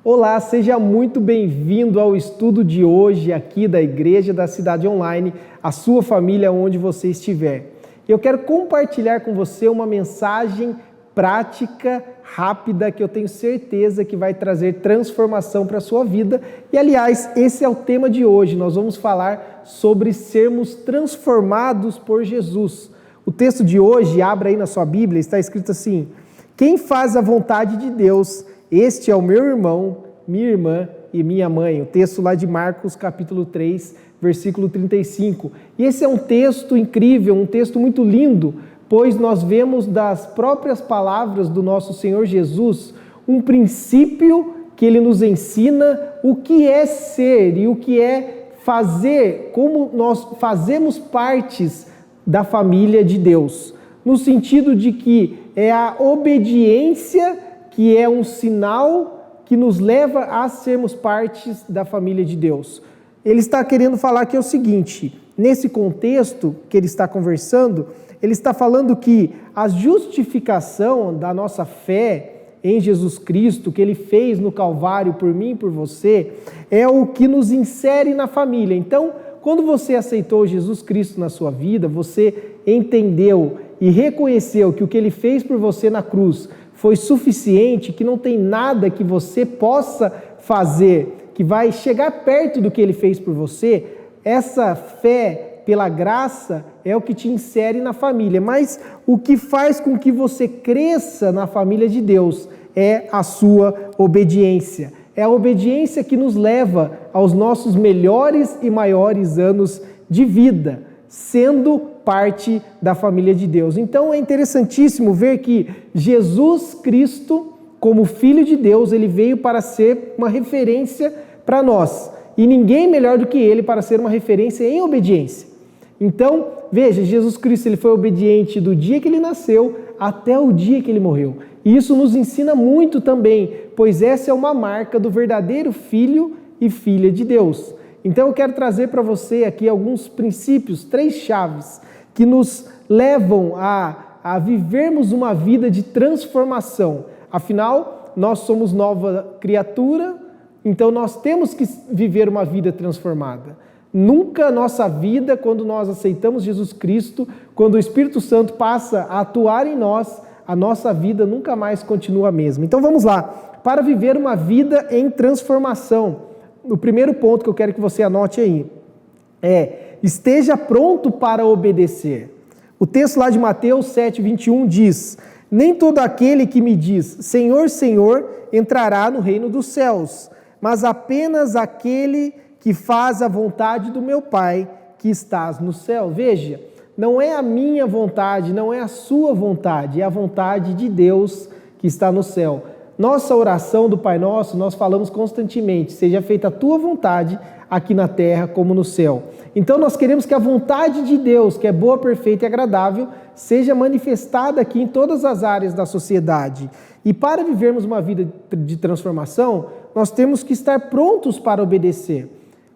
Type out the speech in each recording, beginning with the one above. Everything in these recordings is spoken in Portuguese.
Olá, seja muito bem-vindo ao estudo de hoje aqui da Igreja da Cidade Online, a sua família onde você estiver. Eu quero compartilhar com você uma mensagem prática, rápida, que eu tenho certeza que vai trazer transformação para a sua vida. E, aliás, esse é o tema de hoje. Nós vamos falar sobre sermos transformados por Jesus. O texto de hoje, abra aí na sua Bíblia, está escrito assim: quem faz a vontade de Deus, este é o meu irmão, minha irmã e minha mãe. O texto lá de Marcos, capítulo 3, versículo 35. E esse é um texto incrível, um texto muito lindo, pois nós vemos das próprias palavras do nosso Senhor Jesus um princípio que Ele nos ensina o que é ser e o que é fazer, como nós fazemos partes da família de Deus, no sentido de que é a obediência que é um sinal que nos leva a sermos partes da família de Deus. Ele está querendo falar que é o seguinte: nesse contexto que ele está conversando, ele está falando que a justificação da nossa fé em Jesus Cristo, que ele fez no Calvário por mim e por você, é o que nos insere na família. Então, quando você aceitou Jesus Cristo na sua vida, você entendeu e reconheceu que o que ele fez por você na cruz foi suficiente, que não tem nada que você possa fazer que vai chegar perto do que ele fez por você. Essa fé pela graça é o que te insere na família, mas o que faz com que você cresça na família de Deus é a sua obediência. É a obediência que nos leva aos nossos melhores e maiores anos de vida, sendo parte da família de Deus. Então é interessantíssimo ver que Jesus Cristo, como Filho de Deus, ele veio para ser uma referência para nós. E ninguém melhor do que ele para ser uma referência em obediência. Então, veja, Jesus Cristo ele foi obediente do dia que ele nasceu até o dia que ele morreu. E isso nos ensina muito também, pois essa é uma marca do verdadeiro filho e filha de Deus. Então eu quero trazer para você aqui alguns princípios, 3 chaves, que nos levam a vivermos uma vida de transformação. Afinal, nós somos nova criatura, então nós temos que viver uma vida transformada. Nunca a nossa vida, quando nós aceitamos Jesus Cristo, quando o Espírito Santo passa a atuar em nós, a nossa vida nunca mais continua a mesma. Então vamos lá, para viver uma vida em transformação, o primeiro ponto que eu quero que você anote aí é: esteja pronto para obedecer. O texto lá de Mateus 7:21 diz: nem todo aquele que me diz Senhor, Senhor, entrará no reino dos céus, mas apenas aquele que faz a vontade do meu Pai que estás no céu. Veja, não é a minha vontade, não é a sua vontade, é a vontade de Deus que está no céu. Nossa oração do Pai Nosso, nós falamos constantemente: seja feita a tua vontade aqui na terra como no céu. Então nós queremos que a vontade de Deus, que é boa, perfeita e agradável, seja manifestada aqui em todas as áreas da sociedade. E para vivermos uma vida de transformação, nós temos que estar prontos para obedecer.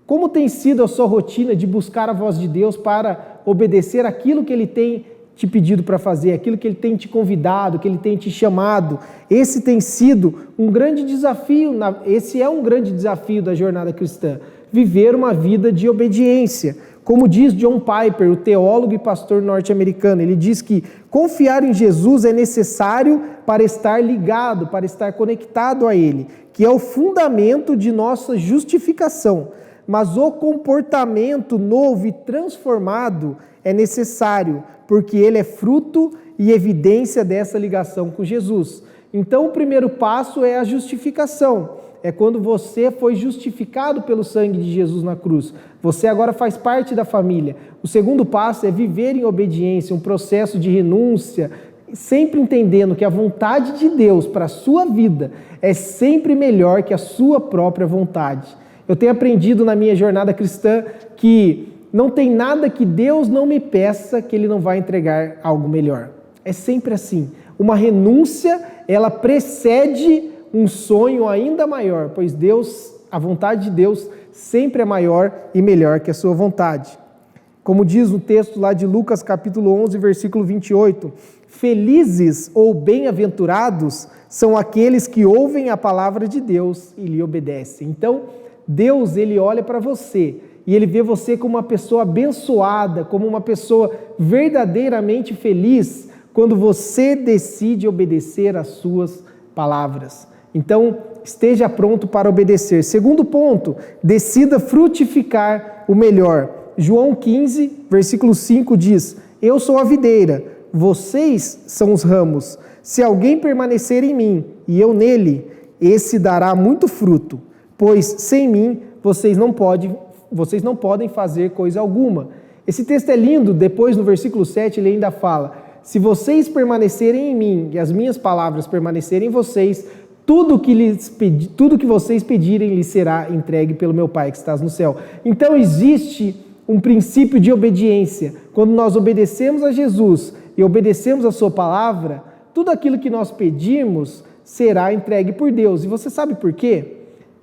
Como tem sido a sua rotina de buscar a voz de Deus para obedecer aquilo que Ele tem te pedido para fazer, aquilo que Ele tem te convidado, que Ele tem te chamado? Esse tem sido um grande desafio, esse é um grande desafio da jornada cristã, viver uma vida de obediência. Como diz John Piper, o teólogo e pastor norte-americano, ele diz que confiar em Jesus é necessário para estar ligado, para estar conectado a Ele, que é o fundamento de nossa justificação. Mas o comportamento novo e transformado é necessário, porque ele é fruto e evidência dessa ligação com Jesus. Então o primeiro passo é a justificação. É quando você foi justificado pelo sangue de Jesus na cruz. Você agora faz parte da família. O segundo passo é viver em obediência, um processo de renúncia, sempre entendendo que a vontade de Deus para a sua vida é sempre melhor que a sua própria vontade. Eu tenho aprendido na minha jornada cristã que não tem nada que Deus não me peça que Ele não vai entregar algo melhor. É sempre assim. Uma renúncia, ela precede um sonho ainda maior, pois Deus, a vontade de Deus sempre é maior e melhor que a sua vontade. Como diz o texto lá de Lucas capítulo 11, versículo 28, felizes ou bem-aventurados são aqueles que ouvem a palavra de Deus e lhe obedecem. Então, Deus, ele olha para você e ele vê você como uma pessoa abençoada, como uma pessoa verdadeiramente feliz quando você decide obedecer às suas palavras. Então, esteja pronto para obedecer. Segundo ponto, decida frutificar o melhor. João 15, versículo 5 diz: Eu sou a videira, vocês são os ramos. Se alguém permanecer em mim e eu nele, esse dará muito fruto, pois sem mim vocês não podem fazer coisa alguma. Esse texto é lindo. Depois no versículo 7 ele ainda fala: se vocês permanecerem em mim e as minhas palavras permanecerem em vocês, tudo que vocês pedirem lhes será entregue pelo meu Pai que está no céu. Então existe um princípio de obediência. Quando nós obedecemos a Jesus e obedecemos a sua palavra, tudo aquilo que nós pedimos será entregue por Deus. E você sabe por quê?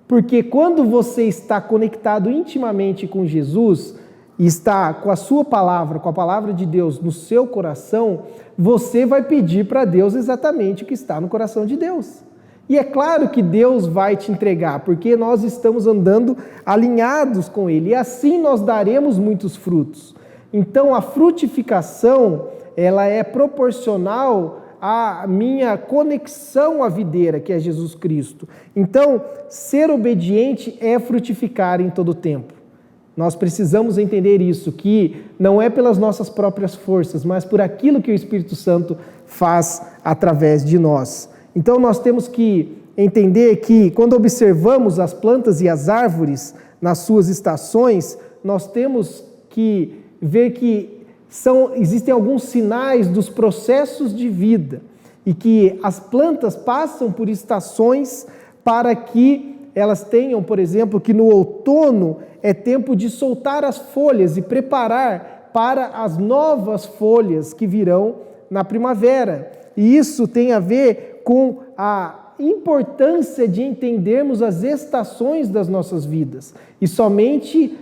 Porque quando você está conectado intimamente com Jesus e está com a sua palavra, com a palavra de Deus no seu coração, você vai pedir para Deus exatamente o que está no coração de Deus. E é claro que Deus vai te entregar, porque nós estamos andando alinhados com Ele, e assim nós daremos muitos frutos. Então a frutificação, ela é proporcional à minha conexão à videira, que é Jesus Cristo. Então, ser obediente é frutificar em todo o tempo. Nós precisamos entender isso, que não é pelas nossas próprias forças, mas por aquilo que o Espírito Santo faz através de nós. Então nós temos que entender que quando observamos as plantas e as árvores nas suas estações, nós temos que ver que existem alguns sinais dos processos de vida e que as plantas passam por estações para que elas tenham, por exemplo, que no outono é tempo de soltar as folhas e preparar para as novas folhas que virão na primavera. E isso tem a ver com a importância de entendermos as estações das nossas vidas. E somente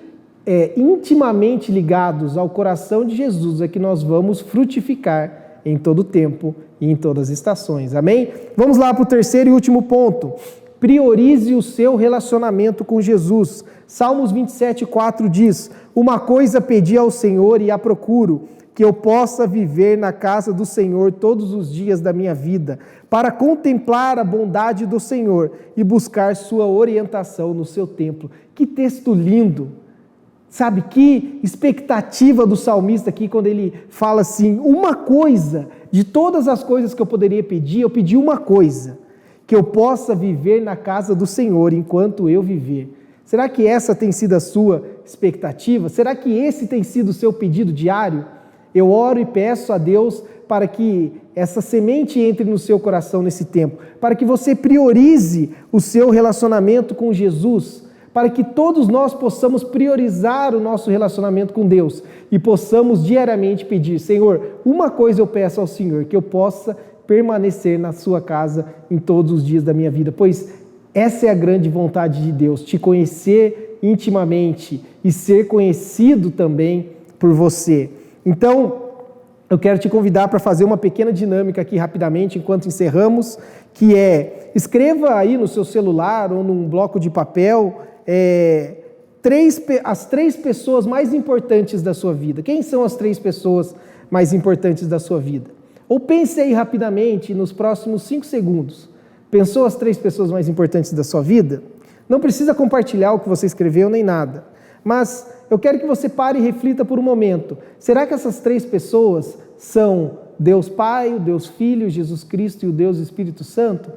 intimamente ligados ao coração de Jesus é que nós vamos frutificar em todo tempo e em todas as estações. Amém? Vamos lá para o terceiro e último ponto. Priorize o seu relacionamento com Jesus. Salmos 27:4 diz: Uma coisa pedi ao Senhor e a procuro, que eu possa viver na casa do Senhor todos os dias da minha vida, para contemplar a bondade do Senhor e buscar sua orientação no seu templo. Que texto lindo! Sabe, que expectativa do salmista aqui quando ele fala assim: uma coisa, de todas as coisas que eu poderia pedir, eu pedi uma coisa, que eu possa viver na casa do Senhor enquanto eu viver. Será que essa tem sido a sua expectativa? Será que esse tem sido o seu pedido diário? Eu oro e peço a Deus para que essa semente entre no seu coração nesse tempo, para que você priorize o seu relacionamento com Jesus, para que todos nós possamos priorizar o nosso relacionamento com Deus e possamos diariamente pedir: Senhor, uma coisa eu peço ao Senhor, que eu possa permanecer na sua casa em todos os dias da minha vida, pois essa é a grande vontade de Deus, te conhecer intimamente e ser conhecido também por você. Então, eu quero te convidar para fazer uma pequena dinâmica aqui rapidamente, enquanto encerramos, que é: escreva aí no seu celular ou num bloco de papel as 3 pessoas mais importantes da sua vida. Quem são as 3 pessoas mais importantes da sua vida? Ou pense aí rapidamente, nos próximos 5 segundos. Pensou as 3 pessoas mais importantes da sua vida? Não precisa compartilhar o que você escreveu nem nada, mas eu quero que você pare e reflita por um momento. Será que essas 3 pessoas são Deus Pai, o Deus Filho, Jesus Cristo e o Deus Espírito Santo?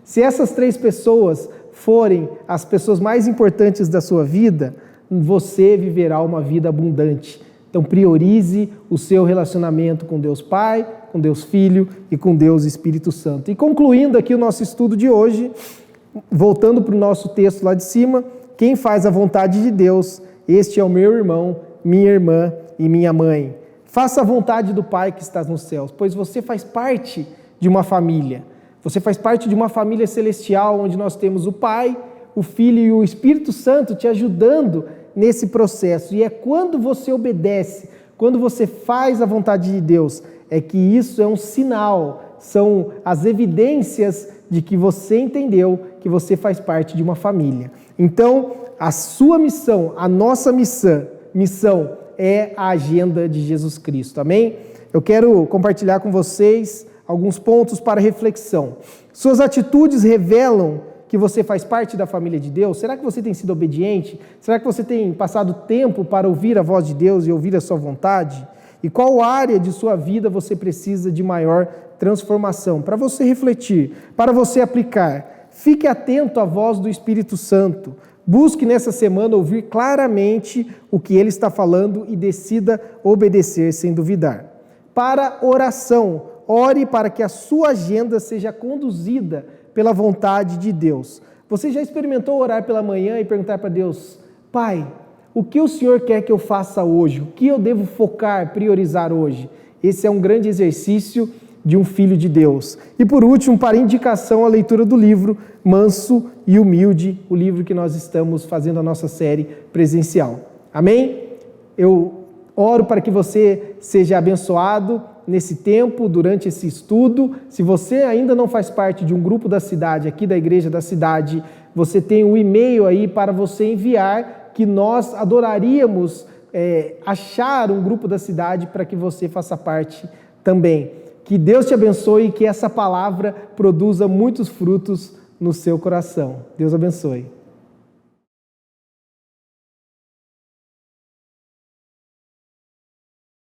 Se essas 3 pessoas forem as pessoas mais importantes da sua vida, você viverá uma vida abundante. Então priorize o seu relacionamento com Deus Pai, com Deus Filho e com Deus Espírito Santo. E concluindo aqui o nosso estudo de hoje, voltando para o nosso texto lá de cima: quem faz a vontade de Deus, este é o meu irmão, minha irmã e minha mãe. Faça a vontade do Pai que está nos céus, pois você faz parte de uma família. Você faz parte de uma família celestial, onde nós temos o Pai, o Filho e o Espírito Santo te ajudando nesse processo. E é quando você obedece, quando você faz a vontade de Deus, é que isso é um sinal, são as evidências de que você entendeu que você faz parte de uma família. Então, a sua missão, a nossa missão é a agenda de Jesus Cristo, amém? Eu quero compartilhar com vocês alguns pontos para reflexão. Suas atitudes revelam que você faz parte da família de Deus? Será que você tem sido obediente? Será que você tem passado tempo para ouvir a voz de Deus e ouvir a sua vontade? E qual área de sua vida você precisa de maior transformação? Para você refletir, para você aplicar. Fique atento à voz do Espírito Santo. Busque nessa semana ouvir claramente o que ele está falando e decida obedecer sem duvidar. Para oração, ore para que a sua agenda seja conduzida pela vontade de Deus. Você já experimentou orar pela manhã e perguntar para Deus: Pai, o que o Senhor quer que eu faça hoje? O que eu devo focar, priorizar hoje? Esse é um grande exercício de um filho de Deus. E por último, para indicação, a leitura do livro Manso e Humilde, o livro que nós estamos fazendo a nossa série presencial. Amém? Eu oro para que você seja abençoado nesse tempo, durante esse estudo. Se você ainda não faz parte de um grupo da cidade, aqui da Igreja da Cidade, você tem um e-mail aí para você enviar, que nós adoraríamos achar um grupo da cidade para que você faça parte também. Que Deus te abençoe e que essa palavra produza muitos frutos no seu coração. Deus abençoe.